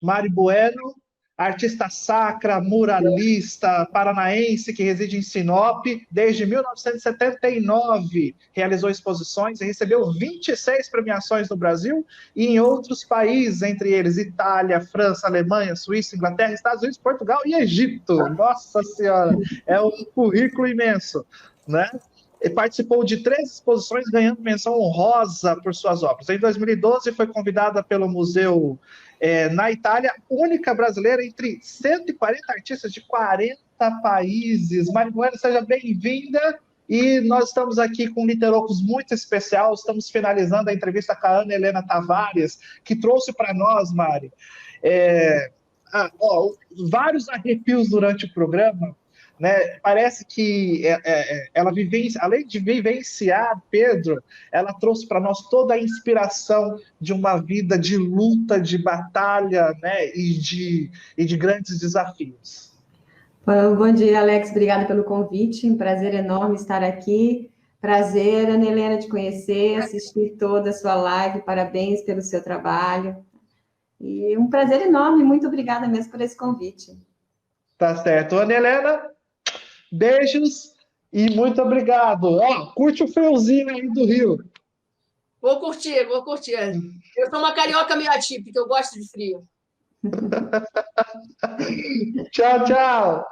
Mari Bueno, artista sacra, muralista, paranaense que reside em Sinop desde 1979. Realizou exposições e recebeu 26 premiações no Brasil e em outros países, entre eles Itália, França, Alemanha, Suíça, Inglaterra, Estados Unidos, Portugal e Egito. Nossa Senhora, é um currículo imenso, né? E participou de 3 exposições, ganhando menção honrosa por suas obras. Em 2012, foi convidada pelo Museu na Itália, única brasileira entre 140 artistas de 40 países. Mari Bueno, seja bem-vinda. E nós estamos aqui com um Literocos muito especial. Estamos finalizando a entrevista com a Ana Helena Tavares, que trouxe para nós, Mari, é, vários arrepios durante o programa, né? Parece que ela além de vivenciar Pedro, ela trouxe para nós toda a inspiração de uma vida de luta, de batalha, né? E de grandes desafios. Bom dia, Alex. Obrigada pelo convite. Um prazer enorme estar aqui. Prazer, Ana Helena, te conhecer, assistir toda a sua live. Parabéns pelo seu trabalho. E um prazer enorme. Muito obrigada mesmo por esse convite. Tá certo. Ana Helena, beijos e muito obrigado. Curte o friozinho aí do Rio. Vou curtir, vou curtir. Eu sou uma carioca meio atípica, eu gosto de frio. Tchau, tchau.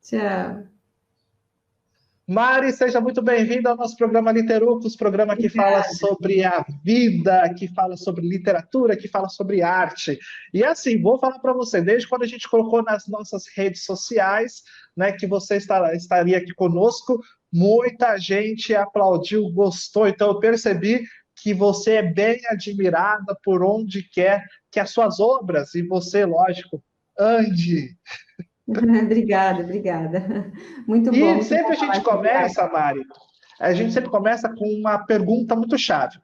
Tchau. Mari, seja muito bem-vinda ao nosso programa Literocos, programa que fala sobre a vida, que fala sobre literatura, que fala sobre arte. E assim, vou falar para você, desde quando a gente colocou nas nossas redes sociais, né, que você estaria aqui conosco, muita gente aplaudiu, gostou, então eu percebi que você é bem admirada por onde quer que as suas obras, e você, lógico, ande. Obrigada. Muito bom. E sempre a gente começa, Mari, a gente sempre começa com uma pergunta muito chave.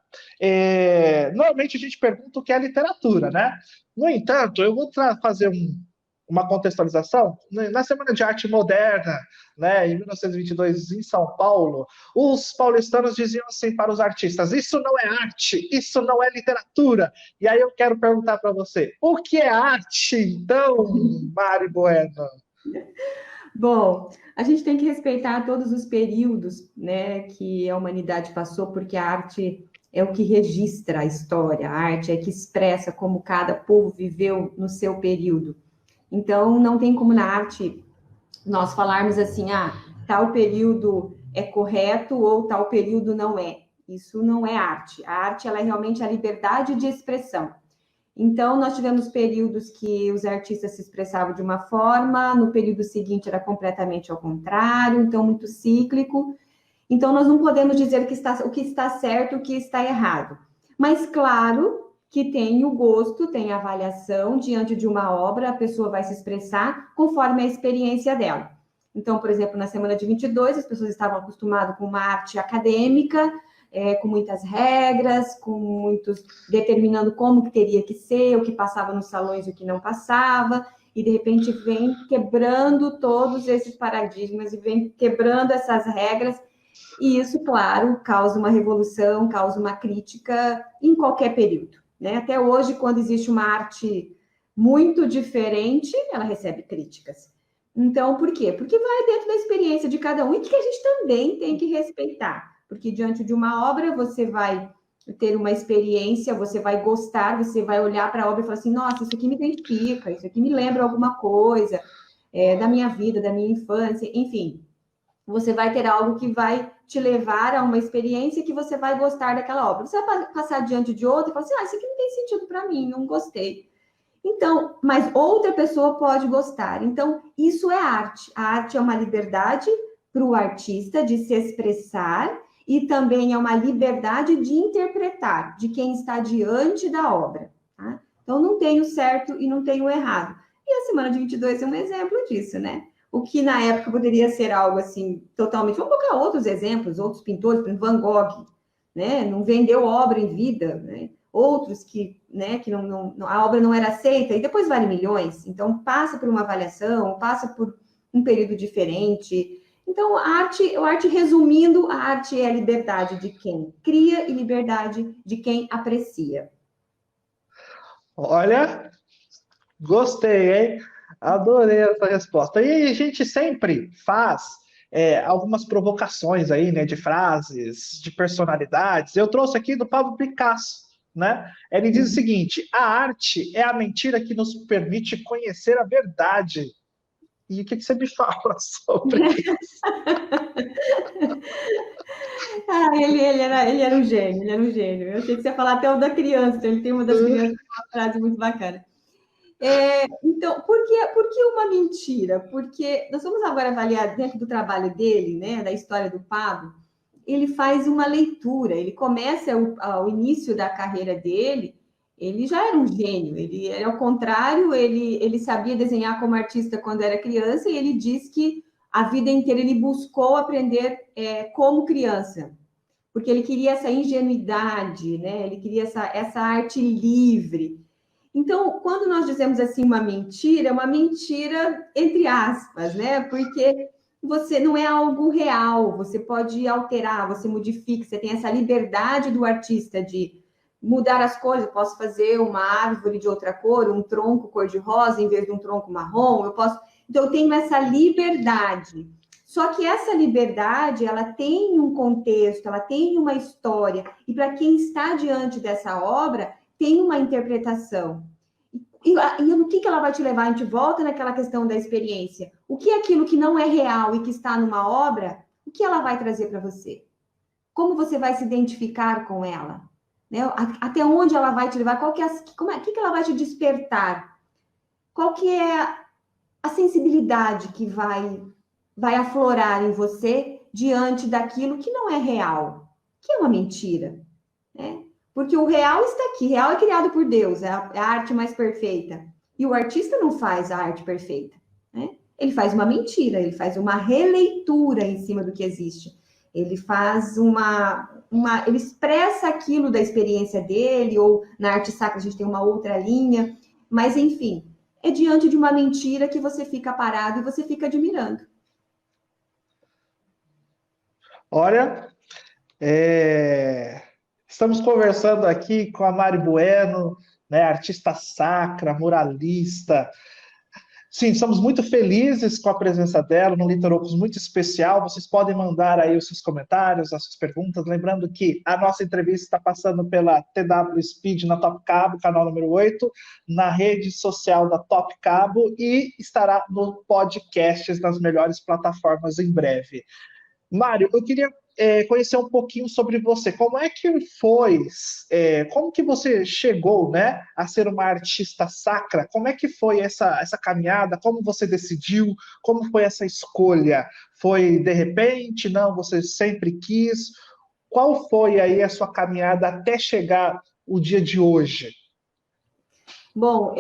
Normalmente a gente pergunta o que é literatura, né? No entanto, eu vou fazer uma contextualização. Na Semana de Arte Moderna, né, em 1922, em São Paulo, os paulistanos diziam assim para os artistas: isso não é arte, isso não é literatura. E aí eu quero perguntar para você, o que é arte, então, Mari Bueno? Bom, a gente tem que respeitar todos os períodos, né, que a humanidade passou, porque a arte é o que registra a história, a arte é que expressa como cada povo viveu no seu período. Então, não tem como na arte nós falarmos assim, tal período é correto ou tal período não é. Isso não é arte. A arte, ela é realmente a liberdade de expressão. Então, nós tivemos períodos que os artistas se expressavam de uma forma, no período seguinte era completamente ao contrário, então muito cíclico. Então, nós não podemos dizer o que está certo, o que está errado. Mas, claro, que tem o gosto, tem a avaliação, diante de uma obra, a pessoa vai se expressar conforme a experiência dela. Então, por exemplo, na semana de 22, as pessoas estavam acostumadas com uma arte acadêmica, com muitas regras, com muitos determinando como que teria que ser, o que passava nos salões e o que não passava, e de repente vem quebrando todos esses paradigmas e vem quebrando essas regras, e isso, claro, causa uma revolução, causa uma crítica em qualquer período, né? Até hoje, quando existe uma arte muito diferente, ela recebe críticas. Então, por quê? Porque vai dentro da experiência de cada um e que a gente também tem que respeitar. Porque diante de uma obra, você vai ter uma experiência, você vai gostar, você vai olhar para a obra e falar assim, nossa, isso aqui me identifica, isso aqui me lembra alguma coisa da minha vida, da minha infância, enfim. Você vai ter algo que vai te levar a uma experiência que você vai gostar daquela obra. Você vai passar diante de outra e falar assim, isso aqui não tem sentido para mim, não gostei. Então, mas outra pessoa pode gostar. Então, isso é arte. A arte é uma liberdade para o artista de se expressar e também é uma liberdade de interpretar de quem está diante da obra. Tá? Então, não tem o certo e não tem o errado. E a Semana de 22 é um exemplo disso, né? O que na época poderia ser algo assim, totalmente... Vamos colocar outros exemplos, outros pintores, por exemplo, Van Gogh, né? Não vendeu obra em vida, né? Outros que, né, que a obra não era aceita e depois vale milhões. Então, passa por uma avaliação, passa por um período diferente. Então, a arte, resumindo, a arte é a liberdade de quem cria e liberdade de quem aprecia. Olha, Gostei, hein? Adorei essa resposta. E a gente sempre faz algumas provocações aí, né, de frases, de personalidades. Eu trouxe aqui do Pablo Picasso, né? Ele diz o seguinte: a arte é a mentira que nos permite conhecer a verdade. E o que você me fala sobre isso? Ah, ele era um gênio, ele era um gênio. Eu achei que você ia falar até o da criança, ele tem uma das crianças, uma frase muito bacana. Então, por que uma mentira? Porque nós vamos agora avaliar dentro do trabalho dele, né, da história do Pablo, ele faz uma leitura, ele começa ao início da carreira dele, ele já era um gênio, ele era ao contrário, ele sabia desenhar como artista quando era criança, e ele diz que a vida inteira ele buscou aprender como criança, porque ele queria essa ingenuidade, né? Ele queria essa arte livre. Então, quando nós dizemos assim uma mentira, é uma mentira entre aspas, né? Porque você não é algo real, você pode alterar, você modifica, você tem essa liberdade do artista de mudar as cores. Eu posso fazer uma árvore de outra cor, um tronco cor-de-rosa em vez de um tronco marrom, eu posso. Então, eu tenho essa liberdade. Só que essa liberdade, ela tem um contexto, ela tem uma história, e para quem está diante dessa obra, tem uma interpretação. E no que ela vai te levar? A gente volta naquela questão da experiência. O que é aquilo que não é real e que está numa obra, o que ela vai trazer para você? Como você vai se identificar com ela? Né? Até onde ela vai te levar? O que ela vai te despertar? Qual que é a sensibilidade que vai aflorar em você diante daquilo que não é real, que é uma mentira, né? Porque o real está aqui, o real é criado por Deus, é a arte mais perfeita. E o artista não faz a arte perfeita, né? Ele faz uma mentira, ele faz uma releitura em cima do que existe. Ele faz ele expressa aquilo da experiência dele, ou na arte sacra a gente tem uma outra linha, mas enfim, é diante de uma mentira que você fica parado e você fica admirando. Olha, estamos conversando aqui com a Mari Bueno, né, artista sacra, muralista. Sim, estamos muito felizes com a presença dela no Litorocos muito especial. Vocês podem mandar aí os seus comentários, as suas perguntas. Lembrando que a nossa entrevista está passando pela TW Speed na Top Cabo, canal número 8, na rede social da Top Cabo, e estará no podcast nas melhores plataformas em breve. Mário, eu queria conhecer um pouquinho sobre você. Como é que foi, como que você chegou, né, a ser uma artista sacra? Como é que foi essa caminhada? Como você decidiu? Como foi essa escolha? Foi de repente? Não, você sempre quis? Qual foi aí a sua caminhada até chegar o dia de hoje? Bom,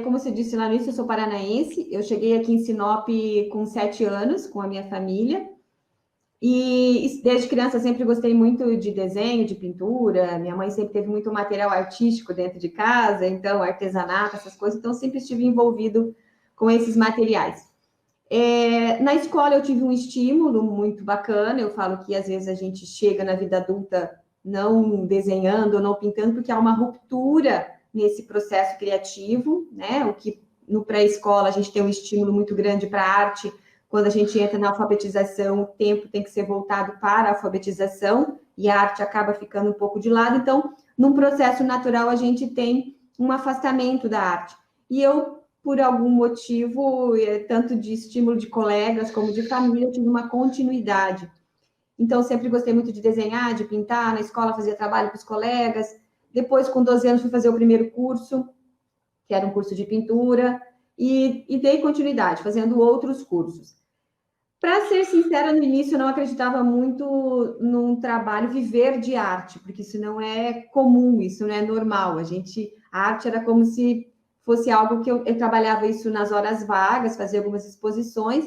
como você disse lá no início, eu sou paranaense. Eu cheguei aqui em Sinop com 7 anos, com a minha família. E desde criança sempre gostei muito de desenho, de pintura. Minha mãe sempre teve muito material artístico dentro de casa, então artesanato, essas coisas. Então sempre estive envolvido com esses materiais. Na escola eu tive um estímulo muito bacana. Eu falo que às vezes a gente chega na vida adulta não desenhando ou não pintando, porque há uma ruptura nesse processo criativo, né? O que no pré-escola a gente tem um estímulo muito grande para a arte. Quando a gente entra na alfabetização, o tempo tem que ser voltado para a alfabetização e a arte acaba ficando um pouco de lado. Então, num processo natural, a gente tem um afastamento da arte. E eu, por algum motivo, tanto de estímulo de colegas como de família, eu tive uma continuidade. Então, sempre gostei muito de desenhar, de pintar. Na escola, fazia trabalho com os colegas. Depois, com 12 anos, fui fazer o primeiro curso, que era um curso de pintura, e dei continuidade, fazendo outros cursos. Para ser sincera, no início eu não acreditava muito num trabalho viver de arte, porque isso não é comum, isso não é normal. A arte era como se fosse algo que eu trabalhava isso nas horas vagas, fazia algumas exposições,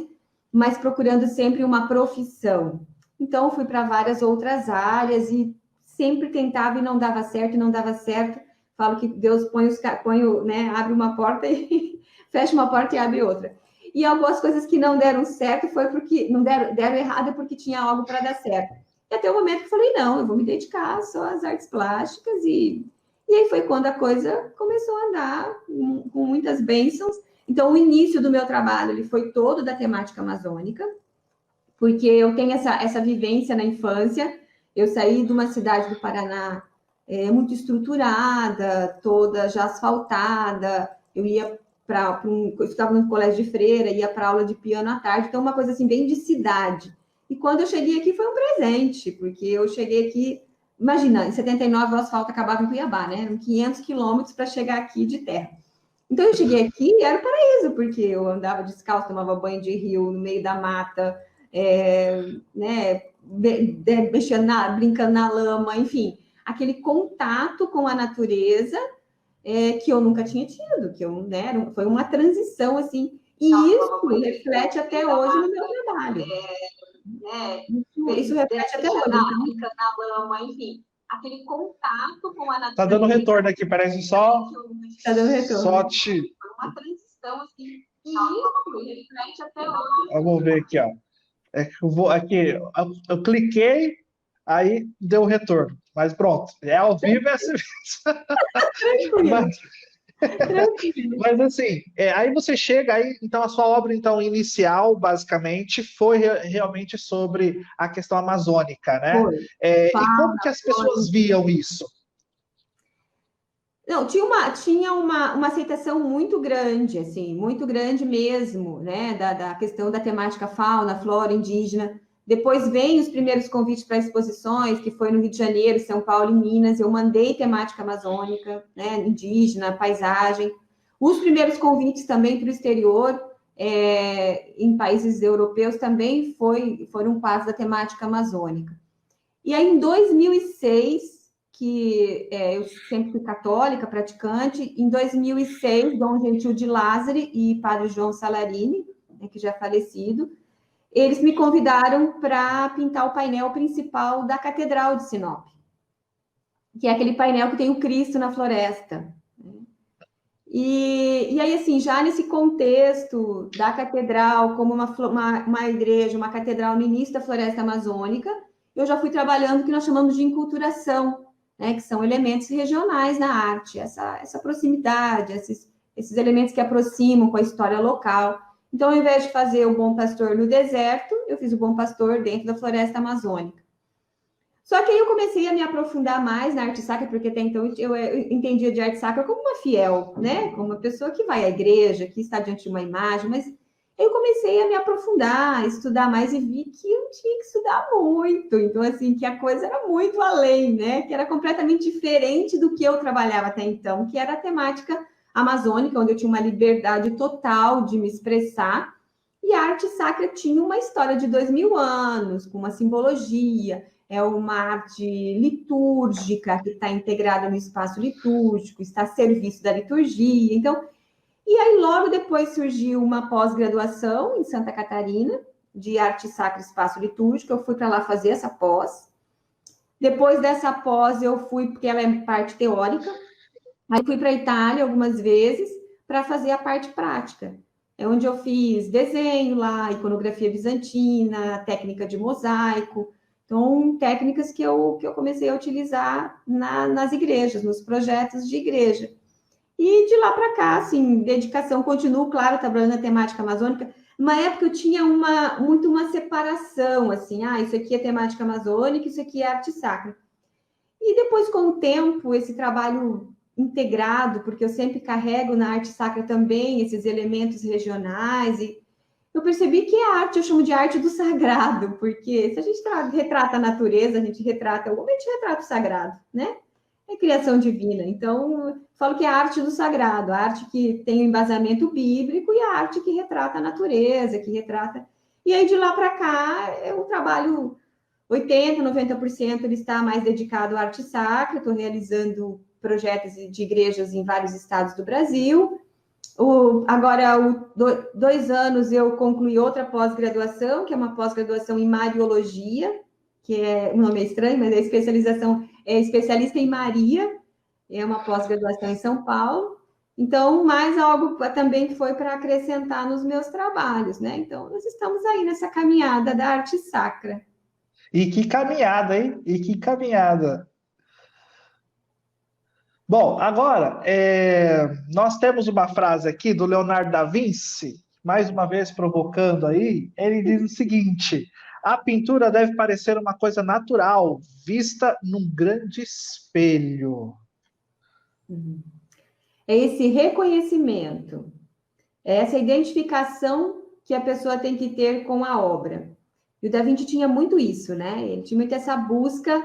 mas procurando sempre uma profissão. Então, fui para várias outras áreas e sempre tentava e não dava certo, e não dava certo. Falo que Deus né, abre uma porta e fecha uma porta e abre outra. E algumas coisas que não deram certo foi porque não deram errado porque tinha algo para dar certo. E até o momento que eu falei, não, eu vou me dedicar só às artes plásticas e E aí foi quando a coisa começou a andar com muitas bênçãos. Então, o início do meu trabalho ele foi todo da temática amazônica, porque eu tenho essa vivência na infância. Eu saí de uma cidade do Paraná muito estruturada, toda já asfaltada. Eu ia eu estava no colégio de freira, ia para aula de piano à tarde, então uma coisa assim bem de cidade. E quando eu cheguei aqui foi um presente, porque eu cheguei aqui, imagina, em 79 o asfalto acabava em Cuiabá, né? Eram 500 quilômetros para chegar aqui de terra. Então eu cheguei aqui e era o paraíso, porque eu andava descalço, tomava banho de rio no meio da mata, né, mexendo brincando na lama, enfim, aquele contato com a natureza que eu nunca tinha tido, que eu, né, foi uma transição assim, e isso reflete até hoje no meu trabalho. Isso reflete até hoje. Brincando na lama, enfim, aquele contato com a natureza. Tá dando retorno aqui, parece só. Tá dando retorno. Só te. Foi uma transição assim, e isso reflete até hoje. Vamos ver aqui, ó. É que eu vou aqui, eu cliquei, aí deu retorno. Mas pronto, ao vivo é assim mesmo. Mas assim, aí você chega aí, então a sua obra então inicial, basicamente, foi realmente sobre a questão amazônica, né? E como que as pessoas viam isso? Não, tinha uma aceitação muito grande, assim, muito grande mesmo, né, da questão da temática fauna, flora, indígena. Depois vem os primeiros convites para exposições, que foi no Rio de Janeiro, São Paulo e Minas. Eu mandei temática amazônica, né, indígena, paisagem. Os primeiros convites também para o exterior, em países europeus, também foram quase da temática amazônica. E aí, em 2006, que eu sempre fui católica, praticante. Em 2006, Dom Gentil de Lázari e Padre João Salarini, que já é falecido, eles me convidaram para pintar o painel principal da Catedral de Sinop, que é aquele painel que tem o Cristo na floresta. E aí, assim, já nesse contexto da catedral, como uma igreja, uma catedral no início da floresta amazônica, eu já fui trabalhando o que nós chamamos de enculturação, né, que são elementos regionais na arte, essa proximidade, esses elementos que aproximam com a história local. Então, ao invés de fazer o Bom Pastor no deserto, eu fiz o Bom Pastor dentro da floresta amazônica. Só que aí eu comecei a me aprofundar mais na arte sacra, porque até então eu entendia de arte sacra como uma fiel, né? Como uma pessoa que vai à igreja, que está diante de uma imagem, mas eu comecei a me aprofundar, a estudar mais e vi que eu tinha que estudar muito. Então, assim, que a coisa era muito além, né? Que era completamente diferente do que eu trabalhava até então, que era a temática amazônica, onde eu tinha uma liberdade total de me expressar. E a arte sacra tinha uma história de 2000 anos, com uma simbologia, é uma arte litúrgica que está integrada no espaço litúrgico, está a serviço da liturgia. Então, e aí logo depois surgiu uma pós-graduação em Santa Catarina, de arte sacra e espaço litúrgico. Eu fui para lá fazer essa pós. Depois dessa pós eu fui, porque ela é parte teórica, aí fui para a Itália algumas vezes para fazer a parte prática. É onde eu fiz desenho lá, iconografia bizantina, técnica de mosaico. Então, técnicas que eu comecei a utilizar nas igrejas, nos projetos de igreja. E de lá para cá, assim, dedicação, continuo, claro, trabalhando na temática amazônica. Uma época eu tinha muito uma separação, assim, isso aqui é temática amazônica, isso aqui é arte sacra. E depois, com o tempo, esse trabalho integrado, porque eu sempre carrego na arte sacra também esses elementos regionais, e eu percebi que a arte, eu chamo de arte do sagrado, porque se a gente retrata a natureza, a gente retrata o sagrado, né? É criação divina. Então, eu falo que é a arte do sagrado, a arte que tem o embasamento bíblico e a arte que retrata a natureza, que retrata... E aí, de lá para cá, o trabalho 80%, 90% ele está mais dedicado à arte sacra. Estou realizando projetos de igrejas em vários estados do Brasil. Agora, 2 anos, eu concluí outra pós-graduação, que é uma pós-graduação em Mariologia, que o nome é estranho, mas a especialização é especialista em Maria, é uma pós-graduação em São Paulo. Então, mais algo também que foi para acrescentar nos meus trabalhos, né? Então, nós estamos aí nessa caminhada da arte sacra. E que caminhada, hein? E que caminhada. Bom, agora, nós temos uma frase aqui do Leonardo da Vinci, mais uma vez provocando aí, ele diz o seguinte: a pintura deve parecer uma coisa natural, vista num grande espelho. É esse reconhecimento, é essa identificação que a pessoa tem que ter com a obra. E o Da Vinci tinha muito isso, né? Ele tinha muito essa busca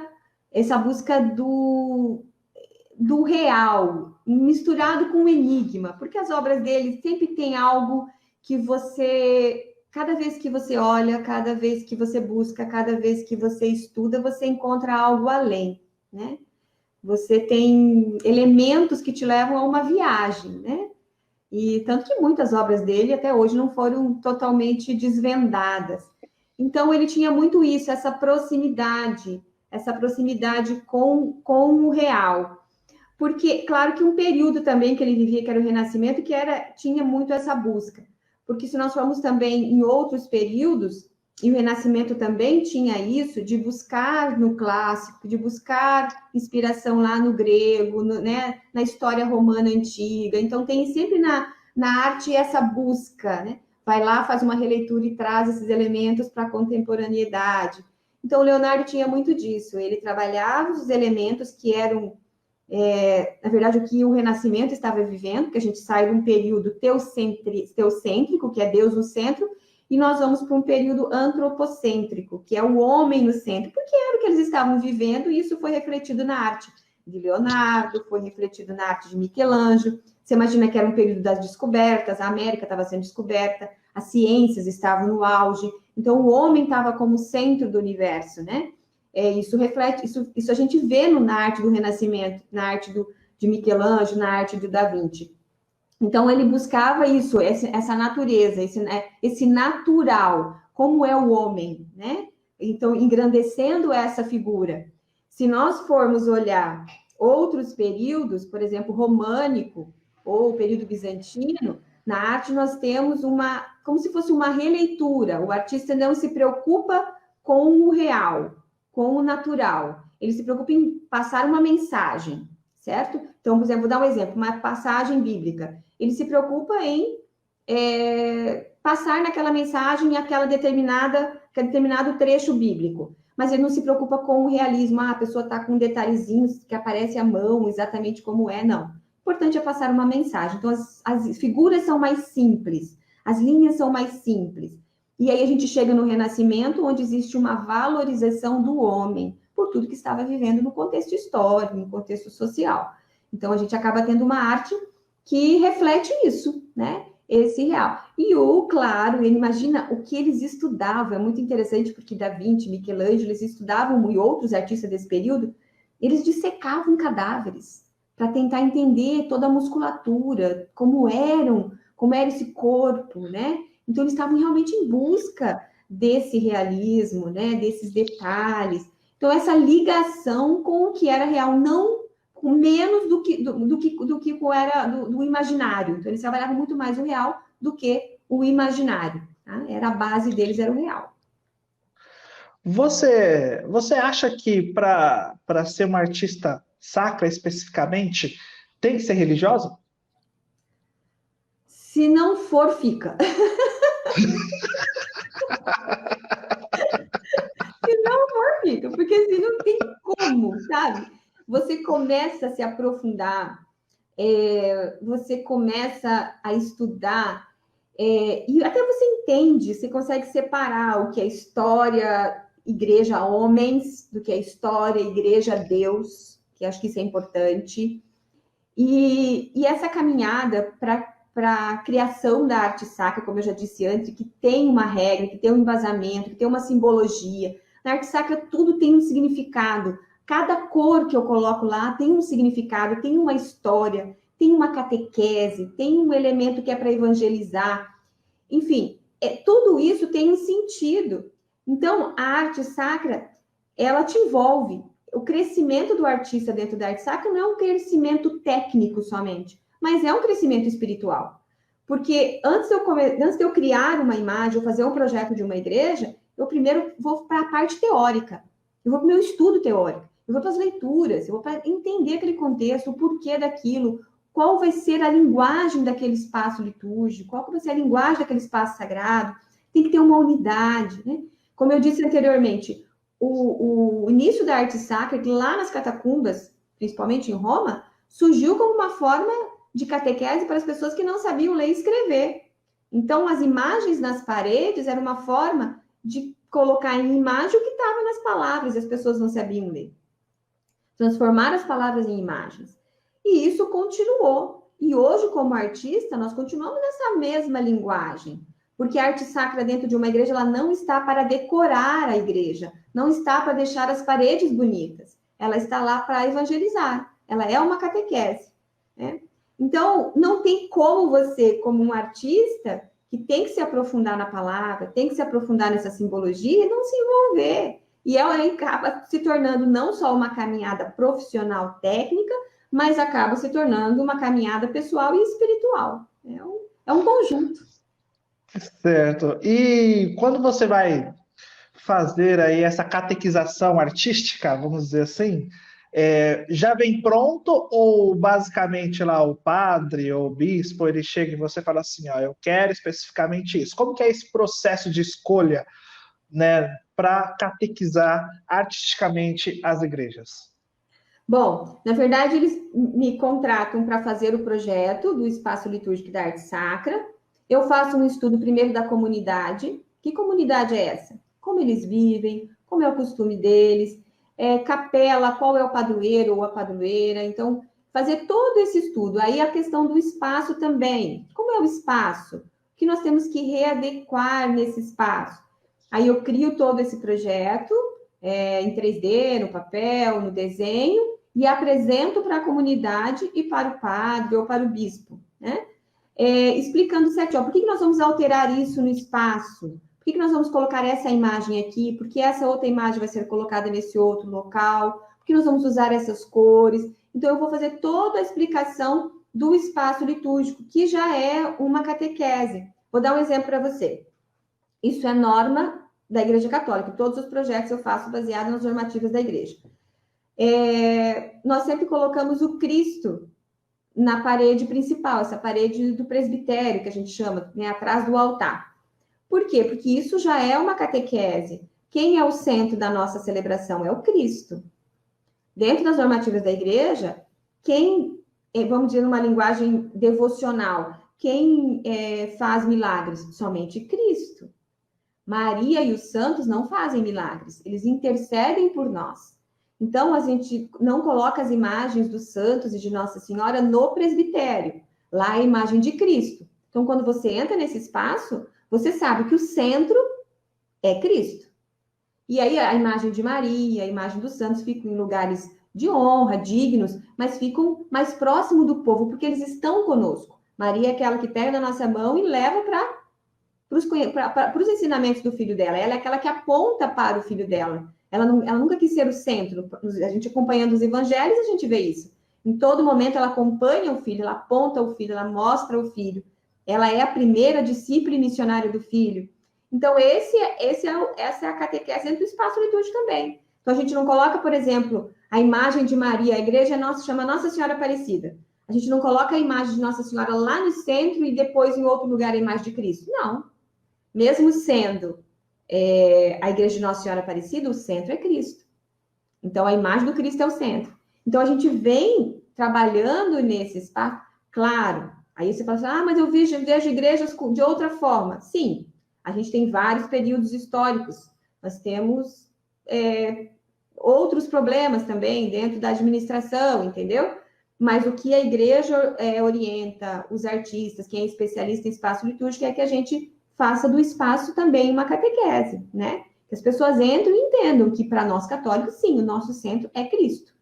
do real, misturado com o enigma, porque as obras dele sempre tem algo que você, cada vez que você olha, cada vez que você busca, cada vez que você estuda, você encontra algo além, né? Você tem elementos que te levam a uma viagem, né? E tanto que muitas obras dele até hoje não foram totalmente desvendadas. Então ele tinha muito isso, essa proximidade com o real. Porque, claro que um período também que ele vivia, que era o Renascimento, tinha muito essa busca. Porque se nós formos também em outros períodos, e o Renascimento também tinha isso, de buscar no clássico, de buscar inspiração lá no grego, né, na história romana antiga. Então, tem sempre na arte essa busca, né? Vai lá, faz uma releitura e traz esses elementos para a contemporaneidade. Então, o Leonardo tinha muito disso. Ele trabalhava os elementos que eram na verdade, o que o Renascimento estava vivendo, que a gente sai de um período teocêntrico, que é Deus no centro, e nós vamos para um período antropocêntrico, que é o homem no centro, porque era o que eles estavam vivendo, e isso foi refletido na arte de Leonardo, foi refletido na arte de Michelangelo. Você imagina que era um período das descobertas, a América estava sendo descoberta, as ciências estavam no auge, então o homem estava como centro do universo, né? Isso reflete, isso a gente vê na arte do Renascimento, na arte de Michelangelo, na arte do Da Vinci. Então, ele buscava isso, essa natureza, esse natural, como é o homem, né? Então, engrandecendo essa figura. Se nós formos olhar outros períodos, por exemplo, românico ou período bizantino, na arte nós temos como se fosse uma releitura. O artista não se preocupa com o real, com o natural. Ele se preocupa em passar uma mensagem, certo? Então, por exemplo, vou dar um exemplo, uma passagem bíblica. Ele se preocupa em passar naquela mensagem aquele determinado trecho bíblico. Mas ele não se preocupa com o realismo. A pessoa está com detalhezinhos que aparece a mão, exatamente como é, não. O importante é passar uma mensagem. Então, as figuras são mais simples, as linhas são mais simples. E aí a gente chega no Renascimento, onde existe uma valorização do homem, por tudo que estava vivendo no contexto histórico, no contexto social. Então, a gente acaba tendo uma arte que reflete isso, né? Esse real. E claro, ele imagina o que eles estudavam, é muito interessante, porque Da Vinci, Michelangelo, eles estudavam, e outros artistas desse período, eles dissecavam cadáveres, para tentar entender toda a musculatura, como era esse corpo, né? Então, eles estavam realmente em busca desse realismo, né? Desses detalhes. Então, essa ligação com o que era real, não menos do que era do imaginário. Então, eles trabalhavam muito mais o real do que o imaginário. Tá? A base deles era o real. Você acha que para ser uma artista sacra especificamente, tem que ser religiosa? Se não for, fica. Se não for, fica. Porque assim, não tem como, sabe? Você começa a se aprofundar, você começa a estudar, e até você entende, você consegue separar o que é história, igreja homens, do que é história, igreja Deus, que acho que isso é importante. E essa caminhada para a criação da arte sacra, como eu já disse antes, que tem uma regra, que tem um embasamento, que tem uma simbologia. Na arte sacra tudo tem um significado. Cada cor que eu coloco lá tem um significado, tem uma história, tem uma catequese, tem um elemento que é para evangelizar. Enfim, tudo isso tem um sentido. Então, a arte sacra, ela te envolve. O crescimento do artista dentro da arte sacra não é um crescimento técnico somente, mas é um crescimento espiritual. Porque antes de eu criar uma imagem ou fazer um projeto de uma igreja, eu primeiro vou para a parte teórica. Eu vou para o meu estudo teórico. eu vou para as leituras, eu vou para entender aquele contexto, o porquê daquilo, qual vai ser a linguagem daquele espaço litúrgico, qual vai ser a linguagem daquele espaço sagrado, tem que ter uma unidade, né? Como eu disse anteriormente, o início da arte sacra, que lá nas catacumbas, principalmente em Roma, surgiu como uma forma de catequese para as pessoas que não sabiam ler e escrever. Então, as imagens nas paredes era uma forma de colocar em imagem o que estava nas palavras, e as pessoas não sabiam ler. Transformar as palavras em imagens. E isso continuou. E hoje, como artista, nós continuamos nessa mesma linguagem. Porque a arte sacra dentro de uma igreja, ela não está para decorar a igreja, não está para deixar as paredes bonitas. Ela está lá para evangelizar. Ela é uma catequese, né? Então, não tem como você, como um artista, que tem que se aprofundar na palavra, tem que se aprofundar nessa simbologia e não se envolver. E ela acaba se tornando não só uma caminhada profissional técnica, mas acaba se tornando uma caminhada pessoal e espiritual. É um conjunto. Certo. E quando você vai fazer aí essa catequização artística, vamos dizer assim, já vem pronto ou basicamente lá o padre ou o bispo, ele chega e você fala assim, ó, eu quero especificamente isso. Como que é esse processo de escolha, né, para catequizar artisticamente as igrejas? Bom, na verdade, eles me contratam para fazer o projeto do Espaço Litúrgico da Arte Sacra. Eu faço um estudo primeiro da comunidade. Que comunidade é essa? Como eles vivem, como é o costume deles, capela, qual é o padroeiro ou a padroeira. Então, fazer todo esse estudo. Aí a questão do espaço também. Como é o espaço? O que nós temos que readequar nesse espaço? Aí eu crio todo esse projeto em 3D, no papel, no desenho, e apresento para a comunidade e para o padre ou para o bispo, né? Explicando certinho, por que nós vamos alterar isso no espaço? Por que nós vamos colocar essa imagem aqui? Por que essa outra imagem vai ser colocada nesse outro local? Por que nós vamos usar essas cores? Então, eu vou fazer toda a explicação do espaço litúrgico, que já é uma catequese. Vou dar um exemplo para você. Isso é norma da Igreja Católica. Todos os projetos eu faço baseado nas normativas da Igreja. Nós sempre colocamos o Cristo na parede principal, essa parede do presbitério, que a gente chama, né, atrás do altar. Por quê? Porque isso já é uma catequese. Quem é o centro da nossa celebração? É o Cristo. Dentro das normativas da Igreja, vamos dizer numa linguagem devocional, quem faz milagres? Somente Cristo. Maria e os santos não fazem milagres, eles intercedem por nós. Então, a gente não coloca as imagens dos santos e de Nossa Senhora no presbitério. Lá é a imagem de Cristo. Então, quando você entra nesse espaço, você sabe que o centro é Cristo. E aí a imagem de Maria, a imagem dos santos ficam em lugares de honra, dignos, mas ficam mais próximo do povo, porque eles estão conosco. Maria é aquela que pega na nossa mão e leva para os ensinamentos do filho dela. Ela é aquela que aponta para o filho dela. Ela nunca quis ser o centro. A gente acompanhando os evangelhos, a gente vê isso. Em todo momento, ela acompanha o filho, ela aponta o filho, ela mostra o filho. Ela é a primeira discípula e missionária do filho. Então, essa é a catequese dentro do espaço litúrgico também. Então, a gente não coloca, por exemplo, a imagem de Maria. A igreja chama Nossa Senhora Aparecida. A gente não coloca a imagem de Nossa Senhora lá no centro e depois em outro lugar a imagem de Cristo. Não. Mesmo sendo a igreja de Nossa Senhora Aparecida, o centro é Cristo. Então, a imagem do Cristo é o centro. Então, a gente vem trabalhando nesse espaço. Claro, aí você fala assim, mas eu vejo igrejas de outra forma. Sim, a gente tem vários períodos históricos. Nós temos outros problemas também dentro da administração, entendeu? Mas o que a igreja orienta os artistas, quem é especialista em espaço litúrgico, é que a gente faça do espaço também uma catequese, né? Que as pessoas entrem e entendam que, para nós católicos, sim, o nosso centro é Cristo,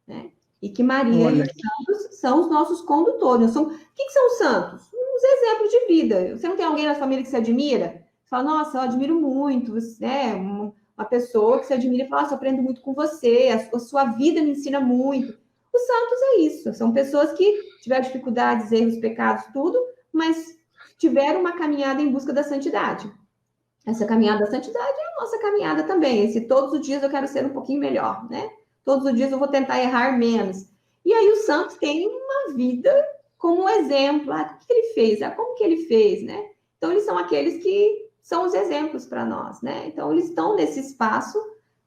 né? E que Maria e os santos são os nossos condutores. O que são os santos? Os exemplos de vida. Você não tem alguém na família que se admira? Você fala, nossa, eu admiro muito, né? Uma pessoa que se admira e fala, nossa, eu aprendo muito com você, a sua vida me ensina muito. Os santos é isso, são pessoas que tiveram dificuldades, erros, pecados, tudo, mas tiveram uma caminhada em busca da santidade. Essa caminhada da santidade é a nossa caminhada também. Todos os dias eu quero ser um pouquinho melhor, né? todos os dias eu vou tentar errar menos. E aí os santos têm uma vida como um exemplo. O que ele fez? Como que ele fez, né? Então, eles são aqueles que são os exemplos para nós, né? Então, eles estão nesse espaço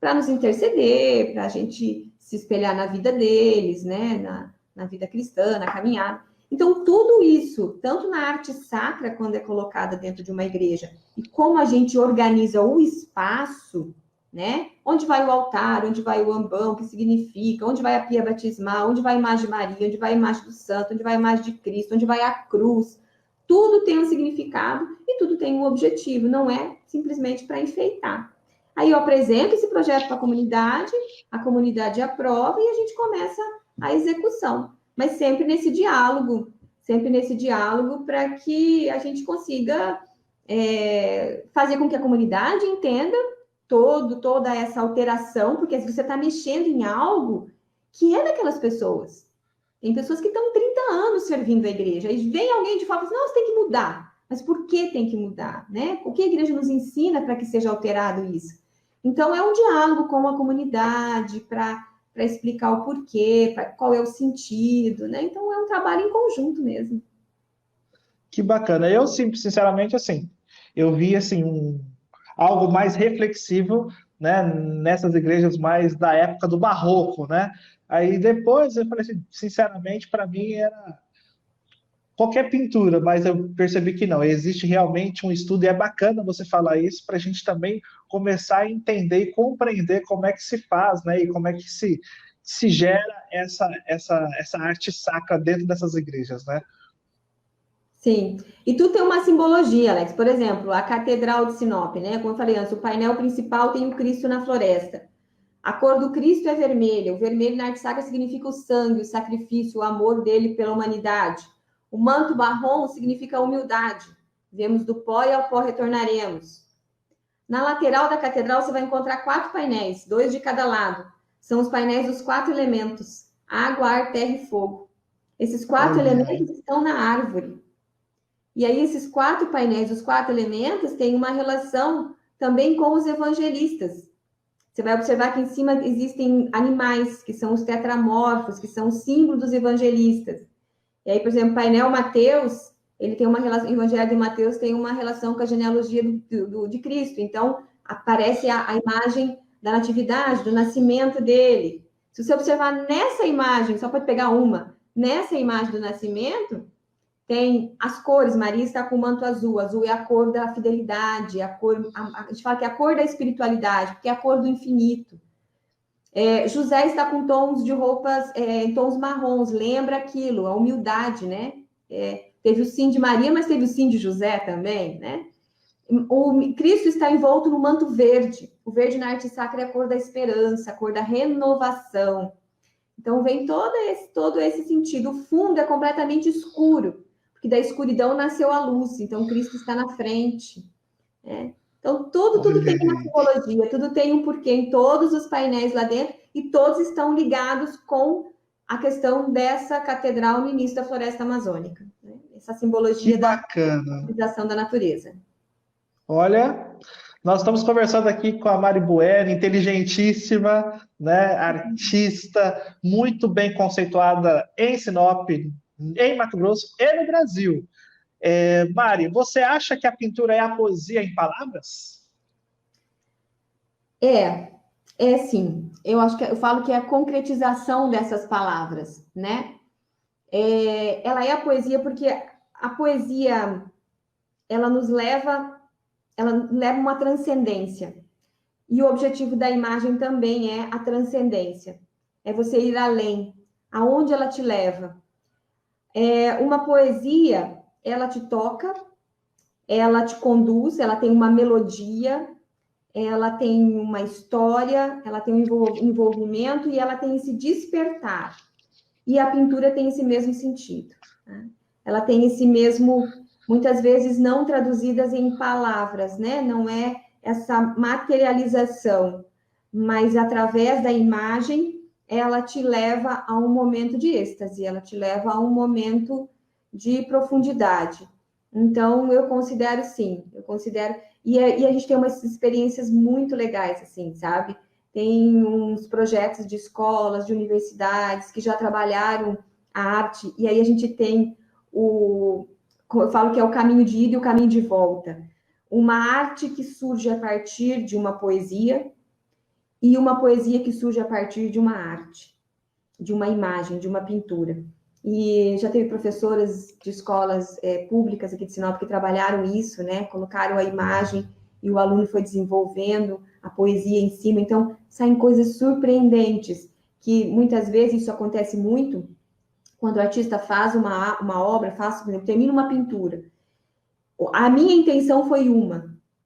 para nos interceder, para a gente se espelhar na vida deles, né? Na vida cristã, na caminhada. Então, tudo isso, tanto na arte sacra, quando é colocada dentro de uma igreja, e como a gente organiza o espaço, né? Onde vai o altar, onde vai o ambão, o que significa, onde vai a pia batismal, onde vai a imagem de Maria, onde vai a imagem do santo, onde vai a imagem de Cristo, onde vai a cruz. Tudo tem um significado e tudo tem um objetivo, não é simplesmente para enfeitar. Aí eu apresento esse projeto para a comunidade aprova e a gente começa a execução. Mas sempre nesse diálogo para que a gente consiga fazer com que a comunidade entenda toda essa alteração, porque você está mexendo em algo que é daquelas pessoas. Tem pessoas que estão 30 anos servindo a igreja, e vem alguém de fora e fala assim, não, você tem que mudar. Mas por que tem que mudar? Né? O que a igreja nos ensina para que seja alterado isso? Então, é um diálogo com a comunidade, para explicar o porquê, qual é o sentido, né? Então, é um trabalho em conjunto mesmo. Que bacana. Eu, sinceramente, assim, eu vi, assim, algo mais reflexivo, né, nessas igrejas mais da época do barroco, né? Aí depois eu falei assim, sinceramente, para mim era qualquer pintura, mas eu percebi que não, existe realmente um estudo, e é bacana você falar isso para a gente também começar a entender e compreender como é que se faz, né, e como é que se gera essa arte sacra dentro dessas igrejas, né? Sim, e tu tem uma simbologia, Alex. Por exemplo, a Catedral de Sinop, né? Como eu falei antes, o painel principal tem o Cristo na floresta. A cor do Cristo é vermelha. O vermelho na arte sacra significa o sangue, o sacrifício, o amor dele pela humanidade. O manto marrom significa a humildade. Vemos do pó e ao pó retornaremos. Na lateral da catedral você vai encontrar 4 painéis, 2 de cada lado. São os painéis dos 4 elementos: água, ar, terra e fogo. Esses 4 elementos estão na árvore. E aí esses 4 painéis, os 4 elementos, têm uma relação também com os evangelistas. Você vai observar que em cima existem animais, que são os tetramorfos, que são os símbolos dos evangelistas. E aí, por exemplo, o painel Mateus, ele tem uma relação, o Evangelho de Mateus tem uma relação com a genealogia de Cristo. Então, aparece a imagem da natividade, do nascimento dele. Se você observar nessa imagem, só pode pegar uma, nessa imagem do nascimento, tem as cores. Maria está com o manto azul. Azul é a cor da fidelidade, a gente fala que é a cor da espiritualidade, porque é a cor do infinito. José está com tons de roupas, em tons marrons, lembra aquilo, a humildade, né? Teve o sim de Maria, mas teve o sim de José também, né? O Cristo está envolto no manto verde. O verde na arte sacra é a cor da esperança, a cor da renovação. Então, vem todo esse sentido. O fundo é completamente escuro, porque da escuridão nasceu a luz. Então, Cristo está na frente, né? Então, tudo tem uma simbologia, tudo tem um porquê em todos os painéis lá dentro, e todos estão ligados com a questão dessa catedral no início da floresta amazônica, né? Essa simbologia da utilização da natureza. Olha, nós estamos conversando aqui com a Mari Bueno, inteligentíssima, né, artista, muito bem conceituada em Sinop, em Mato Grosso e no Brasil. Mari, você acha que a pintura é a poesia em palavras? Sim. Eu falo que é a concretização dessas palavras, né? Ela é a poesia porque a poesia ela leva uma transcendência. E o objetivo da imagem também é a transcendência. É você ir além. Aonde ela te leva? Uma poesia, ela te toca, ela te conduz, ela tem uma melodia, ela tem uma história, ela tem um envolvimento e ela tem esse despertar. E a pintura tem esse mesmo sentido, né? Ela tem esse mesmo, muitas vezes não traduzidas em palavras, né? Não é essa materialização, mas através da imagem, ela te leva a um momento de êxtase, ela te leva a um momento de profundidade. Então, eu considero sim, e a gente tem umas experiências muito legais, assim, sabe? tem uns projetos de escolas, de universidades, que já trabalharam a arte, e aí a gente tem eu falo que é o caminho de ida e o caminho de volta. Uma arte que surge a partir de uma poesia, e uma poesia que surge a partir de uma arte, de uma imagem, de uma pintura. E já teve professoras de escolas públicas aqui de Sinop que trabalharam isso, né? Colocaram a imagem e o aluno foi desenvolvendo a poesia em cima. Então, saem coisas surpreendentes, que muitas vezes isso acontece muito quando o artista faz uma obra, por exemplo, termina uma pintura. A minha intenção foi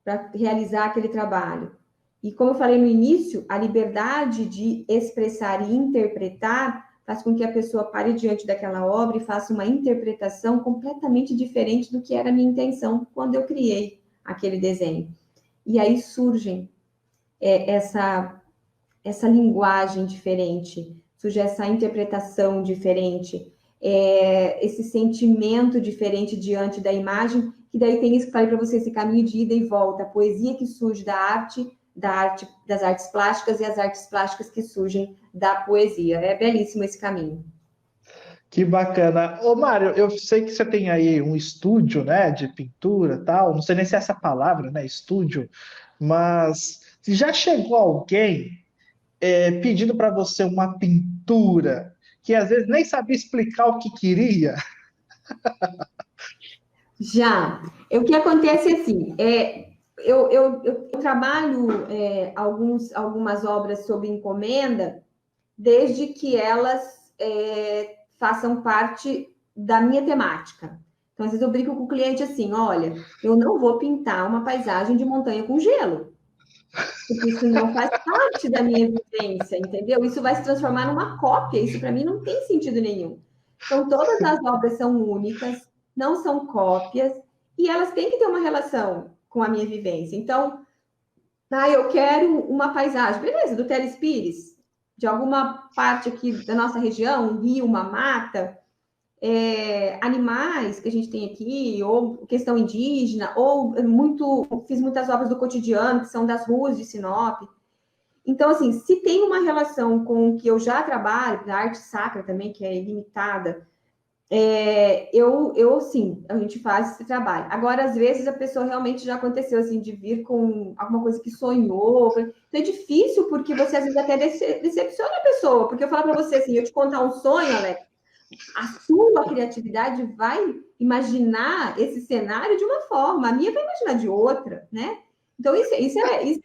para realizar aquele trabalho. E como eu falei no início, a liberdade de expressar e interpretar faz com que a pessoa pare diante daquela obra e faça uma interpretação completamente diferente do que era a minha intenção quando eu criei aquele desenho. E aí surgem essa linguagem diferente, surge essa interpretação diferente, esse sentimento diferente diante da imagem, que daí tem isso que eu falei para você, esse caminho de ida e volta, a poesia que surge das artes plásticas e as artes plásticas que surgem da poesia. É belíssimo esse caminho. Que bacana. Ô, Mário, eu sei que você tem aí um estúdio, né, de pintura e tal, não sei nem se é essa palavra, né, estúdio, mas já chegou alguém pedindo para você uma pintura que às vezes nem sabia explicar o que queria? Já. O que acontece assim, eu trabalho algumas obras sob encomenda, desde que elas façam parte da minha temática. Então, às vezes eu brinco com o cliente assim, olha, eu não vou pintar uma paisagem de montanha com gelo, porque isso não faz parte da minha vivência, entendeu? Isso vai se transformar numa cópia, isso para mim não tem sentido nenhum. Então, todas as obras são únicas, não são cópias, e elas têm que ter uma relação com a minha vivência. Então, eu quero uma paisagem, beleza, do Teles Pires, de alguma parte aqui da nossa região, um rio, uma mata, animais que a gente tem aqui, ou questão indígena, ou fiz muitas obras do cotidiano, que são das ruas de Sinop. Então, assim, se tem uma relação com o que eu já trabalho, da arte sacra também, que é ilimitada, sim, a gente faz esse trabalho. Agora, às vezes, a pessoa realmente já aconteceu, assim, de vir com alguma coisa que sonhou. Então, é difícil, porque você, às vezes, até decepciona a pessoa. Porque eu falo para você, assim, eu te contar um sonho, Alex, a sua criatividade vai imaginar esse cenário de uma forma, a minha vai imaginar de outra, né? Então, isso